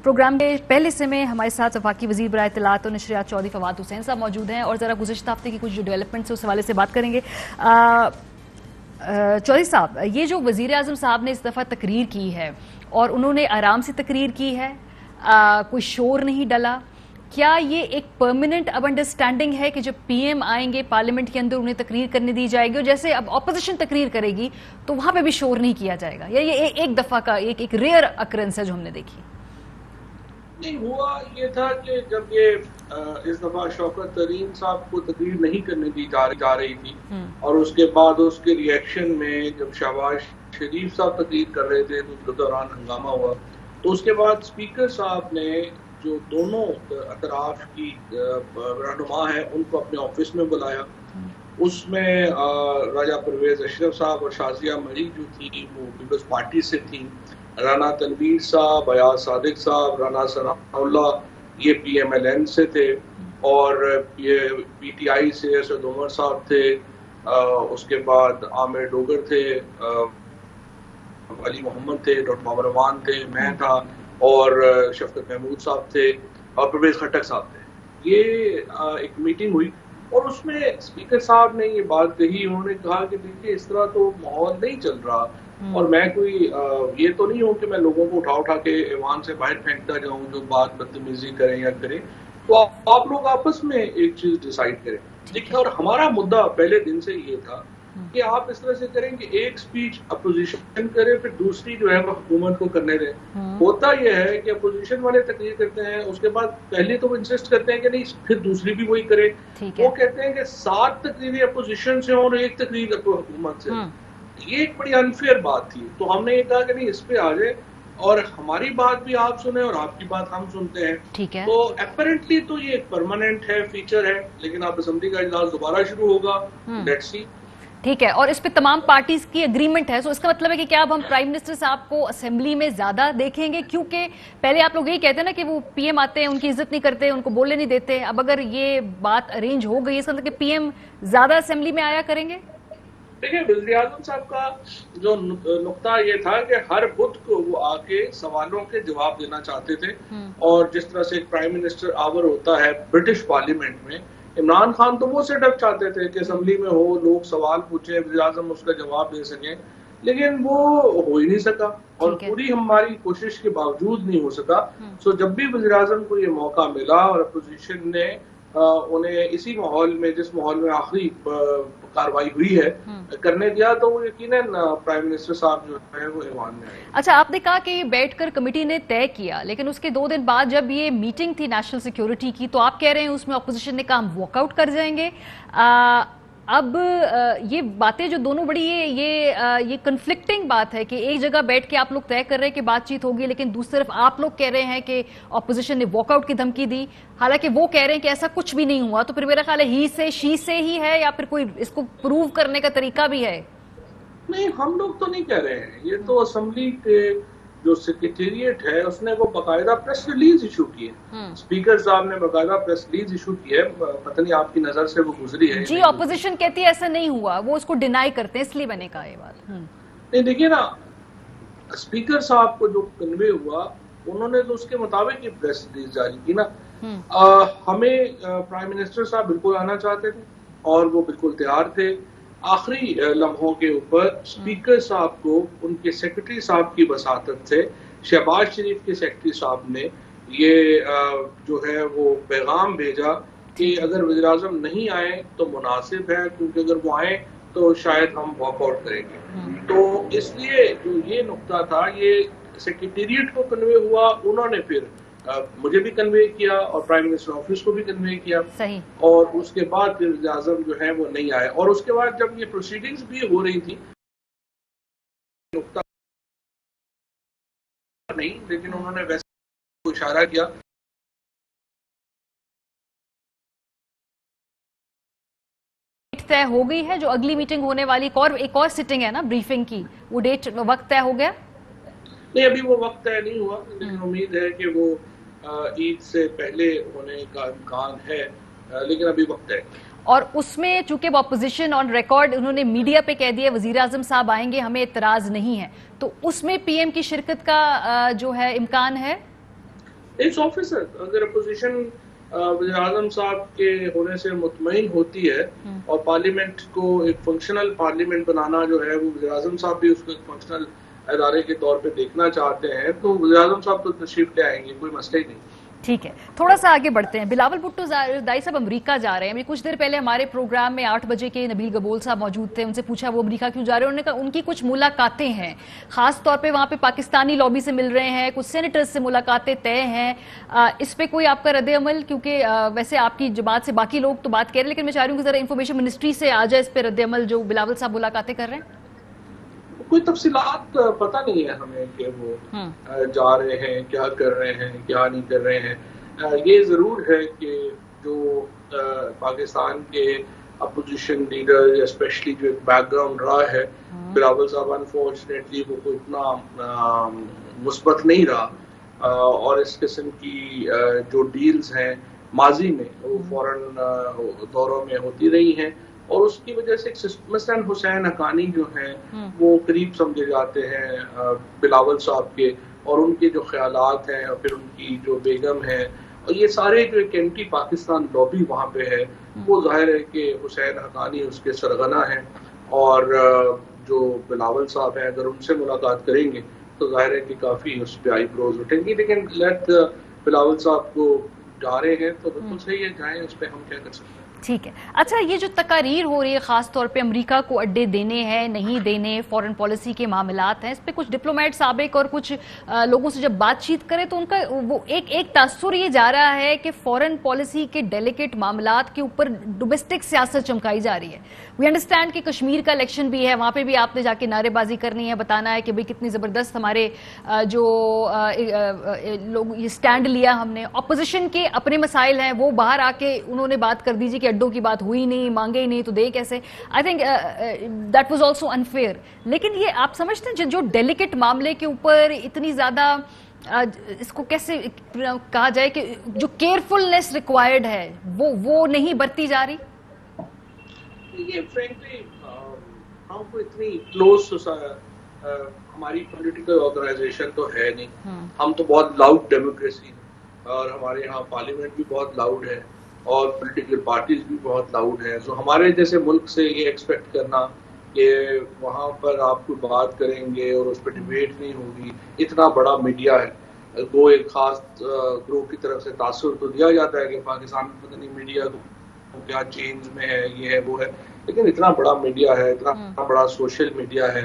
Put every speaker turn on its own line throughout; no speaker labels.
Programme के पहले से में हमारे साथ वफाकी वज़ीर बराए इत्तलात और नशरियात चौधरी फवाद हुसैन साहब मौजूद हैं और ज़रा गुज़श्ता हफ्ते की कुछ जो डेवलपमेंट्स है उस हवाले से बात करेंगे। चौधरी साहब, ये जो वज़ीर आज़म साहब ने इस दफ़ा तकरीर की है और उन्होंने आराम से तकरीर की है, कोई शोर नहीं डला, क्या ये एक परमानेंट अब अंडरस्टैंडिंग है कि जब पीएम आएंगे पार्लियामेंट के अंदर उन्हें तकरीर करने दी जाएगी और जैसे अब ऑपोजिशन तकरीर करेगी तो वहां पे भी शोर नहीं किया जाएगा, या ये एक दफा का एक रेयर अकरेंस है जो हमने देखी?
नहीं, हुआ ये था कि जब ये इस दफा शौकत तरीन साहब को तकरीर नहीं करने दी जा रही थी और उसके बाद उसके रिएक्शन में जब शहबाज शरीफ साहब तकरीर कर रहे थे तो उसके दौरान हंगामा हुआ, तो उसके बाद स्पीकर साहब ने जो दोनों अतराफ की रहनुमा है उनको अपने ऑफिस में बुलाया। उसमें राजा परवेज अशरफ साहब और शाजिया मलिक जो थी वो पीपल्स पार्टी से थी, राना तनवीर साहब, अयाज सादिक साहब, राना सनाउल्लाह ये PMLN से थे और ये PTI से असद उमर साहब थे, उसके बाद आमिर डोगर थे, अली मोहम्मद थे, डॉक्टर बाबर रमान थे, मैं था और शफकत महमूद साहब थे और परवेज खट्टक साहब थे। ये एक मीटिंग हुई और उसमें स्पीकर साहब ने ये बात कही, उन्होंने कहा कि देखिए इस तरह तो माहौल नहीं चल रहा और मैं कोई ये तो नहीं हूँ कि मैं लोगों को उठा के ऐवान से बाहर फेंकता जाऊँ जो बात बदतमीजी करें या करें, तो आप लोग आपस में एक चीज डिसाइड करें। देखिए, और हमारा मुद्दा पहले दिन से ये था कि आप इस तरह से करें कि एक स्पीच अपोजिशन करे फिर दूसरी जो है वो हुकूमत को करने दें। होता यह है कि अपोजिशन वाले तकरीर करते हैं, उसके बाद पहले तो वो इंसिस्ट करते हैं कि नहीं फिर दूसरी भी वही करे, वो कहते हैं कि 7 तकरीरें अपोजिशन से और 1 तकरीर हुकूमत से। ये एक बड़ी अनफेयर बात थी, तो हमने ये कहा कि नहीं इस पे आ जाए और हमारी बात भी आप सुने और आपकी बात हम सुनते हैं।
ठीक है।
तो अपेरेंटली तो ये एक परमानेंट है, फीचर है, लेकिन आप असेंबली का इजलास दोबारा शुरू होगा, लेट्स सी।
ठीक है, और इस पे तमाम पार्टीज की एग्रीमेंट है, सो इसका मतलब है कि क्या अब हम प्राइम मिनिस्टर साहब को असेंबली में ज्यादा देखेंगे? क्योंकि पहले आप लोग यही कहते हैं ना कि वो पीएम आते हैं उनकी इज्जत नहीं करते, उनको बोलने नहीं देते, अब अगर ये बात अरेंज हो गई इसका मतलब कि पीएम ज्यादा असेंबली में आया करेंगे?
देखिए, वज़ीर आज़म साहब का जो नुक्ता ये था कि हर बुध को वो आके सवालों के जवाब देना चाहते थे और जिस तरह से एक प्राइम मिनिस्टर आवर होता है ब्रिटिश पार्लियामेंट में, इमरान खान तो वो सेटअप चाहते थे कि असेंबली में हो, लोग सवाल पूछे, वज़ीर आज़म उसका जवाब दे सकें, लेकिन वो हो ही नहीं सका और पूरी हमारी कोशिश के बावजूद नहीं हो सका। सो जब भी वज़ीर आज़म को ये मौका मिला और अपोजिशन ने उन्हें इसी माहौल में, जिस माहौल में आखिरी कार्रवाई हुई है, करने दिया, तो वो यकीनन प्राइम मिनिस्टर साहब जो है वो ऐवान में आए।
अच्छा, आपने कहा कि बैठकर कमेटी ने तय किया, लेकिन उसके 2 दिन बाद जब ये मीटिंग थी नेशनल सिक्योरिटी की तो आप कह रहे हैं उसमें अपोजिशन ने कहा हम वॉकआउट कर जाएंगे। अब ये बातें जो दोनों बड़ी ये कन्फ्लिक्टिंग बात है कि एक जगह बैठ के आप लोग तय कर रहे हैं कि बातचीत होगी, लेकिन दूसरी तरफ आप लोग कह रहे हैं कि ऑपोजिशन ने वॉकआउट की धमकी दी, हालांकि वो कह रहे हैं कि ऐसा कुछ भी नहीं हुआ। तो फिर मेरा ख्याल है ही से शी से ही है या फिर कोई इसको प्रूव करने का तरीका भी है?
नहीं, हम लोग तो नहीं कह रहे हैं, ये तो असेंबली के जो सेक्रेटेरिएट है उसने वो बाकायदा प्रेस रिलीज इशू की है, स्पीकर साहब ने बाकायदा प्रेस रिलीज इशू की है, पता नहीं आपकी नजर से वो गुजरी है
जी। ऑपोजिशन कहती है ऐसा नहीं हुआ, वो उसको डिनाई करते हैं, इसलिए मैंने कहा ये बात।
नहीं, देखिए ना, स्पीकर साहब को जो कन्वे हुआ उन्होंने तो उसके मुताबिक ही प्रेस रिलीज जारी की ना। हमें प्राइम मिनिस्टर साहब बिल्कुल आना चाहते थे और वो बिल्कुल तैयार थे। आखिरी लम्हों के ऊपर स्पीकर साहब को उनके सेक्रेटरी साहब की वसातत से शहबाज शरीफ के सेक्रेटरी साहब ने ये जो है वो पैगाम भेजा कि अगर वज़ीर आज़म नहीं आए तो मुनासिब है, क्योंकि अगर वो आए तो शायद हम वॉकआउट करेंगे। तो इसलिए जो ये नुक्ता था ये सेक्रेटेरिएट को कन्वे हुआ, उन्होंने फिर मुझे भी कन्वे किया और प्राइम मिनिस्टर ऑफिस को भी कन्वे किया।
सही। और
उसके बाद फिर वज़ीर आज़म जो है वो नहीं आए और उसके बाद जब ये प्रोसीडिंग्स भी हो रही थी नहीं, लेकिन उन्होंने वैसे इशारा किया।
तय हो गई है जो अगली मीटिंग होने वाली, एक और सिटिंग है ना ब्रीफिंग की, वो डेट वक्त तय हो गया?
नहीं, अभी वो वक्त तय नहीं हुआ, लेकिन उम्मीद है कि वो ईद से पहले होने का इम्कान है, लेकिन अभी वक्त है।
और उसमें चूंकि अपोजिशन ऑन रिकॉर्ड उन्होंने मीडिया पे कह दिया वजीर आजम साहब आएंगे, हमें इतराज नहीं है, तो उसमें पीएम की शिरकत का जो है इम्कान है?
इट्स ऑफिसर, अगर अपोजिशन वज़ीर आज़म साहब के होने से मुतमईन होती है और पार्लियामेंट को एक फंक्शनल पार्लियामेंट बनाना जो है, वो वज़ीर आज़म साहब भी उसको एक फंक्शनल इदारे के तौर पे देखना चाहते हैं, तो वज़ीर आज़म साहब तो तशरीफ ले आएंगे, कोई मसला ही नहीं।
ठीक है, थोड़ा सा आगे बढ़ते हैं। बिलावल भुट्टो दाई साहब अमेरिका जा रहे हैं। कुछ देर पहले हमारे प्रोग्राम में 8 बजे के नबील गबोल साहब मौजूद थे, उनसे पूछा वो अमेरिका क्यों जा रहे हैं। उन्होंने कहा उनकी कुछ मुलाकातें हैं, खास तौर पे वहाँ पे पाकिस्तानी लॉबी से मिल रहे हैं, कुछ सेनेटर्स से मुलाकातें तय हैं। इस पे कोई आपका रद्द अमल, क्योंकि वैसे आपकी जमात से बाकी लोग तो बात कह रहे हैं, लेकिन मैं चाह रही हूँ कि जरा इन्फॉर्मेशन मिनिस्ट्री से आ जाए इस पे रद्द अमल, जो बिलावल साहब मुलाकातें कर रहे हैं।
कोई तफसीलात पता नहीं है हमें कि वो जा रहे हैं, क्या कर रहे हैं, क्या नहीं कर रहे हैं। ये ज़रूर है कि जो पाकिस्तान के अपोजिशन लीडर, स्पेशली जो एक बैकग्राउंड रहा है बिलावल साहब, अनफॉर्चुनेटली वो कोई इतना मुस्बत नहीं रहा, और इस किस्म की जो डील्स हैं माजी में वो फौरन दौरों में होती रही हैं, और उसकी वजह से मसलन हुसैन हक्कानी जो हैं वो करीब समझे जाते हैं बिलावल साहब के, और उनके जो ख्यालात हैं और फिर उनकी जो बेगम है, और ये सारे जो एक एंटी पाकिस्तान लॉबी वहाँ पे है, वो जाहिर है कि हुसैन हक्कानी उसके सरगना हैं, और जो बिलावल साहब हैं अगर उनसे मुलाकात करेंगे तो जाहिर है कि काफ़ी उस पर आईब्रोज उठेंगी। लेकिन लेट बिलावल साहब को जा रहे हैं तो बिल्कुल सही है, जाएं, उस पर हम क्या कर सकते हैं।
ठीक है। अच्छा, ये जो तकारीर हो रही है खास तौर पे अमेरिका को अड्डे देने हैं नहीं देने, फॉरेन पॉलिसी के मामलात हैं, इस पे कुछ डिप्लोमेट साबिक और कुछ लोगों से जब बातचीत करें तो उनका वो एक तासुर ये जा रहा है कि फॉरेन पॉलिसी के डेलिकेट मामलात के ऊपर डोमेस्टिक सियासत चमकाई जा रही है। वी अंडरस्टैंड कि कश्मीर का इलेक्शन भी है, वहाँ पे भी आपने जाके नारेबाजी करनी है, बताना है कि भाई कितनी ज़बरदस्त हमारे जो लोग ये स्टैंड लिया हमने। ऑपोजिशन के अपने मसाइल हैं, वो बाहर आके उन्होंने बात कर दीजिए कि अड्डों की बात हुई नहीं, मांगे ही नहीं तो दे कैसे। I think that was also unfair. लेकिन ये आप समझते हैं जो डेलिकेट मामले के ऊपर इतनी ज्यादा इसको कैसे कहा जाए कि जो केयरफुलनेस रिक्वायर्ड है वो नहीं बरती जा रही।
ये फ्रेंकली हमको इतनी क्लोज हमारी पॉलिटिकल ऑर्गेनाइजेशन तो है नहीं, हम तो बहुत लाउड डेमोक्रेसी, और हमारे यहाँ पार्लियामेंट भी बहुत लाउड है और पॉलिटिकल पार्टीज भी बहुत लाउड हैं। सो हमारे जैसे मुल्क से ये एक्सपेक्ट करना कि वहाँ पर आप कोई बात करेंगे और उस पर डिबेट नहीं होगी, इतना बड़ा मीडिया है, वो एक खास ग्रुप की तरफ से तासुर तो दिया जाता है कि पाकिस्तान में पता नहीं मीडिया को क्या चेंज में है, ये है वो है, लेकिन इतना बड़ा मीडिया है, इतना बड़ा सोशल मीडिया है।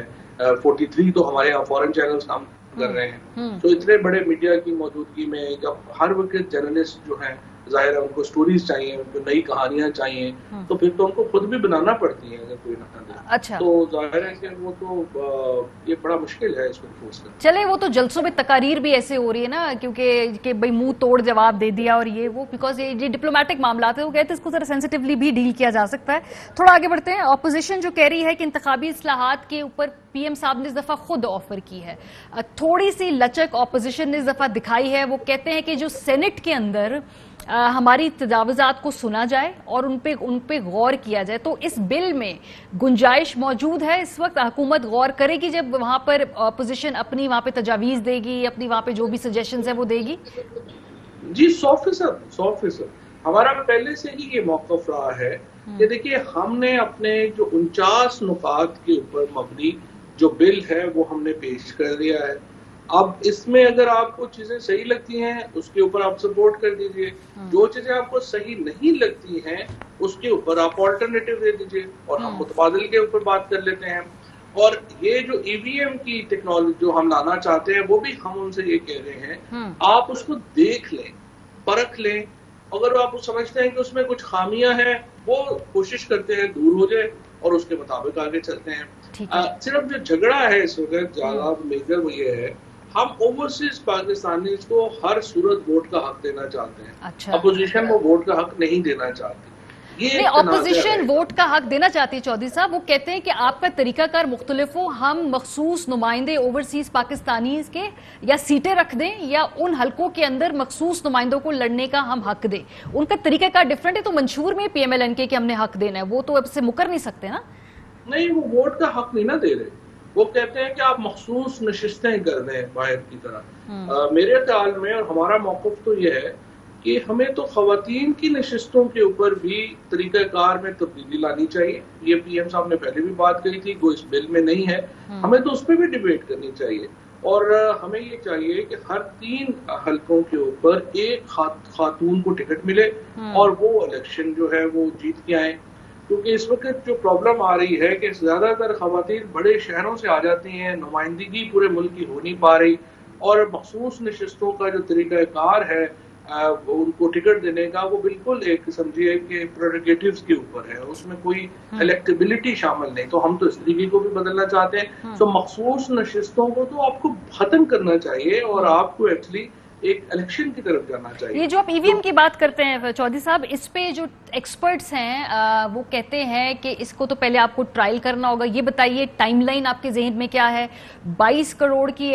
43 तो हमारे यहाँ फॉरेन चैनल्स काम कर रहे हैं, तो इतने बड़े मीडिया की मौजूदगी में जब हर वक्त जर्नलिस्ट जो हैं जाहिर है उनको स्टोरीज चाहिए, उनको नई कहानियां चाहिए, तो फिर तो उनको खुद भी बनाना पड़ती हैं अगर कोई ना दे।
अच्छा,
तो जाहिर है कि वो तो ये बड़ा मुश्किल है इसको फोर्स करना।
चले वो तो जलसों में तकारीर भी ऐसे हो रही है ना, क्योंकि भाई मुंह तोड़ जवाब दे दिया और ये वो, बिकॉज ये डिप्लोमेटिक मामला है, वो कहते हैं इसको जरा सेंसिटिवली भी डील किया जा सकता है। थोड़ा आगे बढ़ते हैं। ऑपोजिशन जो कह रही है कि इंतखाबी इस्लाहात के ऊपर पीएम साहब ने इस दफा खुद ऑफर की है, थोड़ी सी लचक ऑपोजिशन ने इस दफा दिखाई है। वो कहते हैं कि जो सेनेट के अंदर हमारी तजावुजात को सुना जाए और उन पे गौर किया जाए। तो इस बिल में गुंजाइश मौजूद है, इस वक्त हुकूमत गौर करेगी जब वहां पर अपोजिशन अपनी वहां पे तजावीज देगी, अपनी वहां पे जो भी सजेशंस है वो देगी।
जी 100% हमारा पहले से ही ये मौक़िफ़ रहा है कि देखिए हमने अपने जो 49 नुकात के ऊपर मबनी जो बिल है वो हमने पेश कर दिया है। अब इसमें अगर आपको चीजें सही लगती हैं उसके ऊपर आप सपोर्ट कर दीजिए, जो चीजें आपको सही नहीं लगती हैं उसके ऊपर आप ऑल्टरनेटिव दे दीजिए और हम मुतबादिल के ऊपर बात कर लेते हैं। और ये जो ईवीएम की टेक्नोलॉजी जो हम लाना चाहते हैं वो भी हम उनसे ये कह रहे हैं आप उसको देख लें, परख लें, अगर आप समझते हैं कि उसमें कुछ खामियां हैं वो कोशिश करते हैं दूर हो जाए और उसके मुताबिक आगे चलते हैं। सिर्फ जो झगड़ा है इस वक्त ज्यादा मेजर वो ये है, हम ओवरसीज पाकिस्तानी को हर सूरत वोट का हक देना चाहते हैं। अच्छा। अपोजिशन को वोट का हक नहीं देना चाहती। ये
ऑपोजिशन वोट का हक देना चाहती है चौधरी साहब। वो कहते हैं कि आपका तरीकाकार मुख्तलिफ हो, हम मखसूस नुमाइंदे ओवरसीज पाकिस्तानी के या सीटें रख दें या उन हलकों के अंदर मखसूस नुमाइंदों को लड़ने का हम हक दें। उनका तरीकाकार डिफरेंट है। तो मंशूर में PMLN के हमने हक देना है, वो तो अब से मुकर नहीं सकते ना।
नहीं, वो वोट का हक नहीं ना दे रहे, وہ کہتے ہیں کہ آپ مخصوص نشستیں کر دیں باہر کی طرح. میرے خیال میں اور ہمارا موقف تو یہ ہے کہ ہمیں تو خواتین کی نشستوں کے اوپر بھی طریقہ کار میں تبدیلی لانی چاہیے. یہ پی ایم صاحب نے پہلے بھی بات کہی تھی, وہ اس بل میں نہیں ہے, ہمیں تو اس پہ بھی ڈیبیٹ کرنی چاہیے. اور ہمیں یہ چاہیے کہ ہر 3 حلقوں کے اوپر ایک خاتون کو ٹکٹ ملے اور وہ الیکشن جو ہے وہ جیت کے آئیں. کیونکہ اس وقت جو پرابلم آ رہی ہے کہ زیادہ تر خواتین بڑے شہروں سے آ جاتی ہیں, نمائندگی پورے ملک کی ہو نہیں پا رہی, اور مخصوص نشستوں کا جو طریقہ کار ہے ان کو ٹکٹ دینے کا, وہ بالکل ایک سمجھیے کہ پریروگیٹیوز کے اوپر ہے, اس میں کوئی الیکٹیبلٹی شامل نہیں. تو ہم تو اس طریقے کو بھی بدلنا چاہتے ہیں. تو مخصوص نشستوں کو تو آپ کو ختم کرنا چاہیے اور آپ کو ایکچولی ایک الیکشن کی طرف جانا چاہیے.
یہ جو آپ ای وی ایم کی بات کرتے ہیں چودھری صاحب, اس پہ جو ایکسپرٹس ہیں وہ کہتے ہیں کہ اس کو تو پہلے آپ کو ٹرائل کرنا ہوگا. یہ بتائیے ٹائم لائن آپ کے ذہن میں کیا ہے؟ 22 کروڑ کی,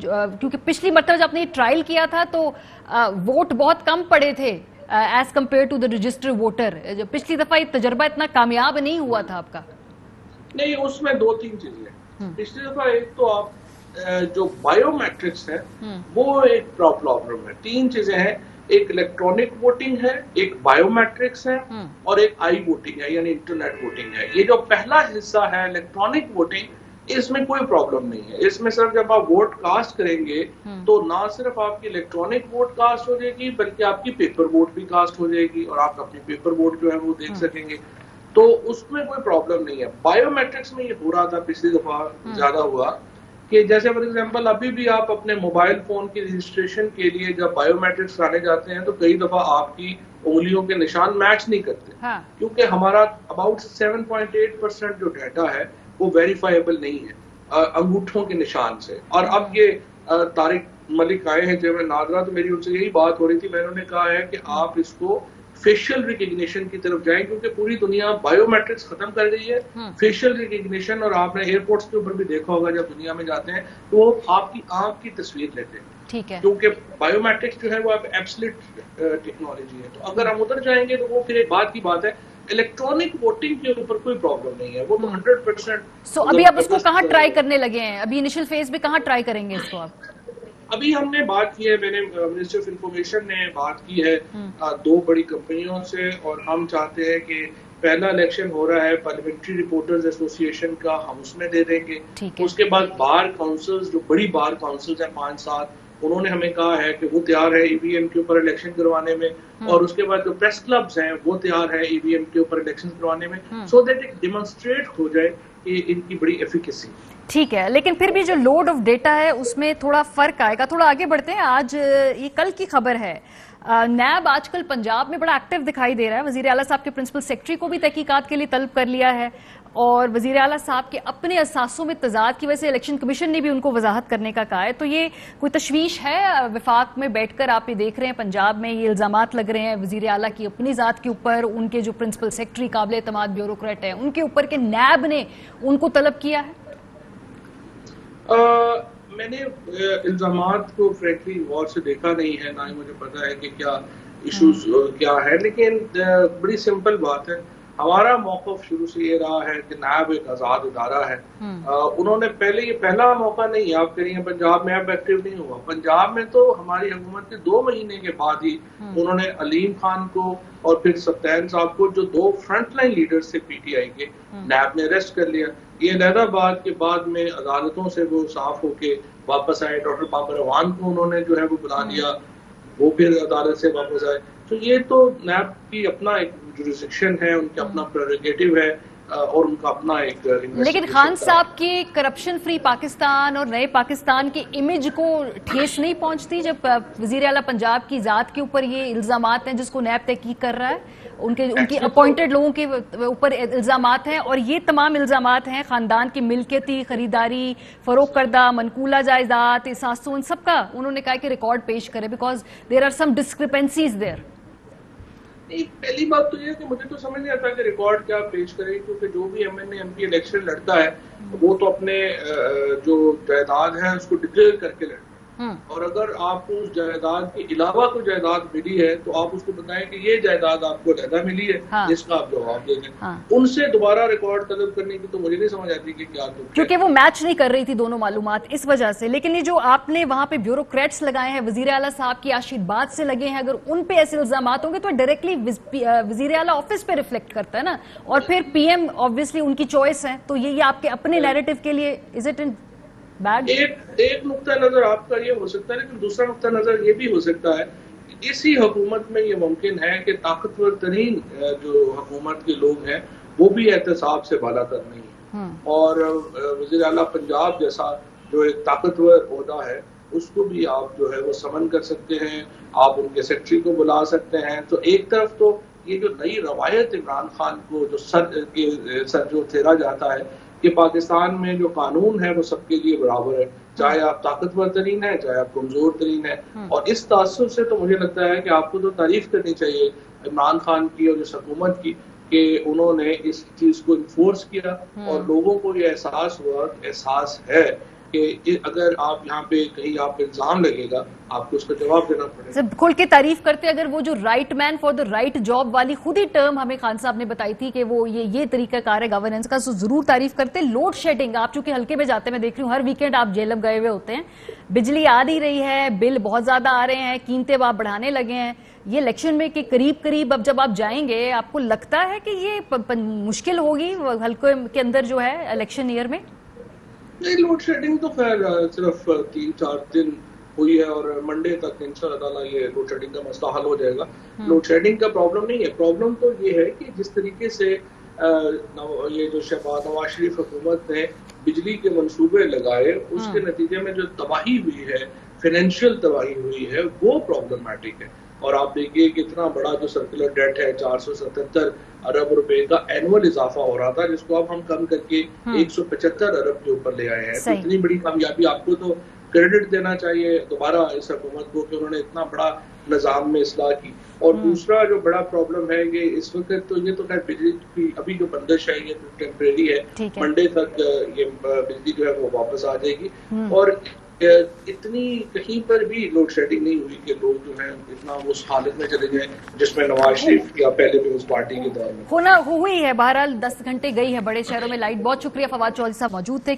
کیونکہ پچھلی مرتبہ جب آپ نے ٹرائل کیا تھا تو ووٹ بہت کم پڑے تھے as compared to the register voter. پچھلی دفعہ یہ تجربہ اتنا کامیاب نہیں ہوا تھا آپ کا.
نہیں, اس میں 2-3 چیزیں ہیں. پچھلی دفعہ ایک تو آپ جو بایو میٹرکس ہے وہ ایک پرابلم ہے. 3 چیزیں ہیں, ایک الیکٹرانک ووٹنگ ہے, ایک بایو میٹرکس ہے, اور ایک آئی ووٹنگ ہے یعنی انٹرنیٹ ووٹنگ ہے. یہ جو پہلا حصہ ہے الیکٹرانک ووٹنگ, اس میں کوئی پرابلم نہیں ہے. اس میں صرف جب آپ ووٹ کاسٹ کریں گے تو نہ صرف آپ کی الیکٹرانک ووٹ کاسٹ ہو جائے گی بلکہ آپ کی پیپر ووٹ بھی کاسٹ ہو جائے گی اور آپ اپنی پیپر ووٹ جو ہے وہ دیکھ سکیں گے. تو اس میں کوئی پرابلم نہیں ہے. بایو میٹرکس میں یہ ہو رہا تھا پچھلی دفعہ زیادہ ہوا کہ جیسے فار ایگزامپل ابھی بھی آپ اپنے موبائل فون کی رجسٹریشن کے لیے جب بایو میٹرکس لانے جاتے ہیں تو کئی دفعہ آپ کی انگلیوں کے نشان میچ نہیں کرتے, کیونکہ ہمارا اباؤٹ 7.8% جو ڈیٹا ہے وہ ویریفائیبل نہیں ہے انگوٹھوں کے نشان سے. اور اب یہ طارق ملک آئے ہیں جب میں ناظرہ, تو میری ان سے یہی بات ہو رہی تھی, میں انہوں نے کہا ہے کہ آپ اس کو فیشل ریکگنیشن کی طرف جائیں, کیونکہ پوری دنیا بایو میٹرکس ختم کر گئی ہے. فیشل ریکگنیشن, اور آپ نے ایئرپورٹس کے اوپر بھی دیکھا ہوگا جب دنیا میں جاتے ہیں تو وہ آپ کی آنکھ کی تصویر لیتے ہیں,
ٹھیک ہے,
کیونکہ بایو میٹرکس جو ہے وہ ایبسلیٹ ٹیکنالوجی ہے. تو اگر ہم ادھر جائیں گے تو وہ پھر ایک بات کی بات ہے. الیکٹرانک ووٹنگ کے اوپر کوئی پرابلم نہیں ہے, وہ تو 100%.
سو ابھی آپ اس کو کہاں ٹرائی کرنے لگے ہیں؟ ابھی انیشل فیز میں کہاں ٹرائی کریں گے اس کو آپ؟
ابھی ہم نے بات کی ہے, میں نے منسٹر آف انفارمیشن نے بات کی ہے 2 بڑی کمپنیوں سے, اور ہم چاہتے ہیں کہ پہلا الیکشن ہو رہا ہے پارلیمنٹری رپورٹرز ایسوسی ایشن کا, ہم اس میں دے دیں گے. اس کے بعد بار کاؤنسلز, جو بڑی بار کاؤنسلز ہیں 5-7, انہوں نے ہمیں کہا ہے کہ وہ تیار ہے ای وی ایم کے اوپر الیکشن کروانے میں. اور اس کے بعد جو پریس کلبز ہیں وہ تیار ہے ای وی ایم کے اوپر الیکشن کروانے میں, سو دیٹ ایک ڈیمونسٹریٹ ہو جائے کہ ان کی بڑی ایفیکیسی.
ٹھیک ہے, لیکن پھر بھی جو لوڈ آف ڈیٹا ہے اس میں تھوڑا فرق آئے گا. تھوڑا آگے بڑھتے ہیں. آج یہ کل کی خبر ہے, نیب آج کل پنجاب میں بڑا ایکٹیو دکھائی دے رہا ہے. وزیر اعلیٰ صاحب کے پرنسپل سیکرٹری کو بھی تحقیقات کے لیے طلب کر لیا ہے, اور وزیر اعلیٰ صاحب کے اپنے اثاثوں میں تضاد کی وجہ سے الیکشن کمیشن نے بھی ان کو وضاحت کرنے کا کہا ہے. تو یہ کوئی تشویش ہے وفاق میں بیٹھ کر؟ آپ یہ دیکھ رہے ہیں پنجاب میں یہ الزامات لگ رہے ہیں وزیر اعلیٰ کی اپنی ذات کے اوپر, ان کے جو پرنسپل سیکرٹری قابل اعتماد بیوروکریٹ ہیں ان کے اوپر, کہ نیب نے ان کو طلب کیا ہے.
میں نے الزامات کو فرینکلی غور سے دیکھا نہیں ہے, نہ ہی مجھے پتا ہے کہ کیا ایشوز کیا ہے, لیکن بڑی سمپل بات ہے. ہمارا موقف شروع سے یہ رہا ہے کہ نیب ایک آزاد ادارہ ہے. انہوں نے پہلے, یہ پہلا موقع نہیں آپ کہیں گے پنجاب میں اب ایکٹیو نہیں ہوا. پنجاب میں تو ہماری حکومت کے 2 مہینے کے بعد ہی انہوں نے علیم خان کو اور پھر سبتین صاحب کو, جو 2 فرنٹ لائن لیڈرز تھے پی ٹی آئی کے, نیب نے اریسٹ کر لیا. یہ علیحدہ باد کے بعد میں عدالتوں سے وہ صاف ہو کے واپس آئے. ڈاکٹر بابر اعوان کو انہوں نے جو ہے وہ بلا لیا, وہ پھر عدالت سے واپس آئے. تو یہ تو نیب کی اپنا ایک جورسڈکشن ہے, ان کا اپنا پریروگیٹو ہے, اور ان کا اپنا ایک.
لیکن خان صاحب کی کرپشن فری پاکستان اور نئے پاکستان کے امیج کو ٹھیس نہیں پہنچتی جب وزیر اعلیٰ پنجاب کی ذات کے اوپر یہ الزامات ہیں جس کو نیب تحقیق کر رہا ہے, ان کی اپوائنٹڈ لوگوں کے اوپر الزامات ہیں, اور یہ تمام الزامات ہیں خاندان کی ملکیتی, خریداری, فروخت کردہ منقولہ جائیداد, اثاثوں, ان سب کا انہوں نے کہا کہ ریکارڈ پیش کرے, بیکاز دیر آر سم ڈسکرپنسیز دیر.
پہلی بات تو یہ ہے کہ مجھے تو سمجھ نہیں آتا کہ ریکارڈ کیا پیش کرے, کیونکہ جو بھی M N A M P election لڑتا ہے وہ تو اپنے جو جائیداد ہے اس کو ڈکلیئر کر کے لڑتا ہے. اور اگر آپ کو اس جائیداد کے علاوہ کوئی جائیداد ملی ہے تو آپ اس کو بتائیں کہ یہ جائیداد آپ کو علیحدہ ملی ہے، جس کا آپ جواب دے دیں۔ ان سے دوبارہ ریکارڈ طلب کرنے کی تو مجھے نہیں سمجھ آتی کہ کیا تو،
کیونکہ وہ میچ نہیں کر رہی تھی دونوں معلومات اس وجہ سے۔ لیکن یہ جو آپ نے وہاں پہ بیوروکریٹس لگائے ہیں، وزیر اعلیٰ صاحب کی آشید بات سے لگے ہیں، اگر ان پہ ایسے الزامات ہوں گے تو ڈائریکٹلی وزیر اعلیٰ آفس پہ ریفلیکٹ کرتا ہے نا، اور پھر پی ایم آبویسلی ان کی چوائس ہے، تو یہ آپ کے اپنے نیریٹو کے لیے از اٹ بیڈ؟
ایک نقطہ نظر آپ کا یہ ہو سکتا ہے، لیکن دوسرا نقطہ نظر یہ بھی ہو سکتا ہے کہ اسی حکومت میں یہ ممکن ہے کہ طاقتور ترین جو حکومت کے لوگ ہیں وہ بھی احتساب سے بالا تر نہیں ہیں، اور وزیر اعلیٰ پنجاب جیسا جو ایک طاقتور عہدہ ہے اس کو بھی آپ جو ہے وہ سمن کر سکتے ہیں، آپ ان کے سیکرٹری کو بلا سکتے ہیں۔ تو ایک طرف تو یہ جو نئی روایت عمران خان کو جو سر جو پھیرا جاتا ہے کہ پاکستان میں جو قانون ہے وہ سب کے لیے برابر ہے، چاہے آپ طاقتور ترین ہیں چاہے آپ کمزور ترین ہیں، اور اس تاثر سے تو مجھے لگتا ہے کہ آپ کو تو تعریف کرنی چاہیے عمران خان کی اور اس حکومت کی کہ انہوں نے اس چیز کو انفورس کیا، اور لوگوں کو یہ احساس ہے کہ اگر آپ یہاں پہ کہیں آپ الزام لگے گا آپ کو اس کا جواب دینا پڑے گا۔
کھل کے تعریف کرتے، اگر وہ جو right man for the right job والی خود ہی ٹرم ہمیں خان صاحب نے بتائی تھی کہ وہ یہ طریقہ کار ہے گورننس کا، تو ضرور تعریف کرتے۔ لوڈ شیڈنگ، آپ چونکہ ہلکے میں جاتے ہیں، میں دیکھ رہی ہوں ہر ویکینڈ آپ جیلم گئے ہوئے ہوتے ہیں، بجلی آ نہیں رہی ہے، بل بہت زیادہ آ رہے ہیں، قیمتیں آپ بڑھانے لگے ہیں، یہ الیکشن میں کے قریب اب جب آپ جائیں گے آپ کو لگتا ہے کہ یہ مشکل ہوگی حلقے کے اندر جو ہے الیکشن ایئر میں؟
نہیں، لوڈ شیڈنگ تو خیر صرف 3-4 دن ہوئی ہے، اور منڈے تک انشاءاللہ تعالیٰ یہ لوڈ شیڈنگ کا مسئلہ حل ہو جائے گا۔ لوڈ شیڈنگ کا پرابلم نہیں ہے، پرابلم تو یہ ہے کہ جس طریقے سے یہ جو نواز شریف حکومت نے بجلی کے منصوبے لگائے اس کے نتیجے میں جو تباہی ہوئی ہے، فائنینشیل تباہی ہوئی ہے، وہ پرابلمٹک ہے۔ اور آپ دیکھیے کہ اتنا بڑا جو سرکولر ڈیٹ ہے 477 ارب روپے کا اینول اضافہ ہو رہا تھا، جس کو اب ہم کم کر کے 175 ارب کے اوپر لے آئے ہیں۔ تو اتنی بڑی کامیابی آپ کو تو کریڈٹ دینا چاہیے دوبارہ اس حکومت کو کہ انہوں نے اتنا بڑا نظام میں اصلاح کی۔ اور دوسرا جو بڑا پرابلم ہے یہ اس وقت تو یہ تو بجلی کی ابھی جو بندش ہے یہ ٹیمپریری ہے، منڈے تک یہ بجلی جو ہے وہ واپس آ جائے گی، اور اتنی کہیں پر بھی لوڈ شیڈنگ نہیں ہوئی کہ لوگ جو ہیں اتنا اس حالت میں چلے جائیں جس میں نواز شریف یا پہلے بھی اس پارٹی کے دور میں
ہوئی ہے۔ بہرحال 10 گھنٹے گئی ہے بڑے شہروں میں لائٹ۔ بہت شکریہ، فواد چودھری صاحب موجود تھے۔